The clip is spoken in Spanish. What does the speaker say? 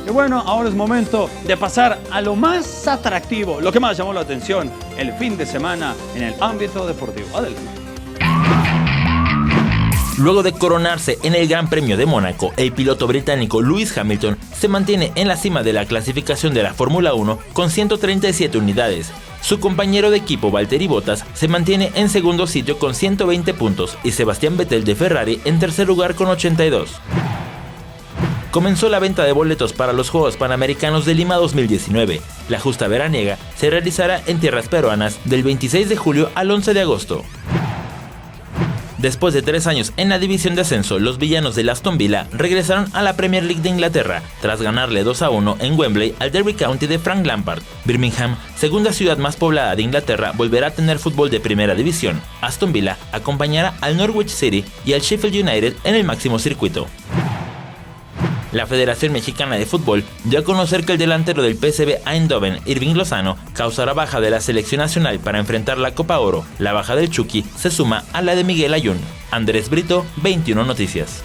Y bueno, ahora es momento de pasar a lo más atractivo, lo que más llamó la atención el fin de semana en el ámbito deportivo. Adelante. Luego de coronarse en el Gran Premio de Mónaco, el piloto británico Lewis Hamilton se mantiene en la cima de la clasificación de la Fórmula 1 con 137 unidades. Su compañero de equipo Valtteri Bottas se mantiene en segundo sitio con 120 puntos y Sebastián Vettel de Ferrari en tercer lugar con 82. Comenzó la venta de boletos para los Juegos Panamericanos de Lima 2019. La justa veraniega se realizará en tierras peruanas del 26 de julio al 11 de agosto. Después de 3 años en la división de ascenso, los villanos del Aston Villa regresaron a la Premier League de Inglaterra tras ganarle 2-1 en Wembley al Derby County de Frank Lampard. Birmingham, segunda ciudad más poblada de Inglaterra, volverá a tener fútbol de primera división. Aston Villa acompañará al Norwich City y al Sheffield United en el máximo circuito. La Federación Mexicana de Fútbol dio a conocer que el delantero del PSV Eindhoven, Irving Lozano, causará baja de la selección nacional para enfrentar la Copa Oro. La baja del Chucky se suma a la de Miguel Ayun. Andrés Brito, 21 Noticias.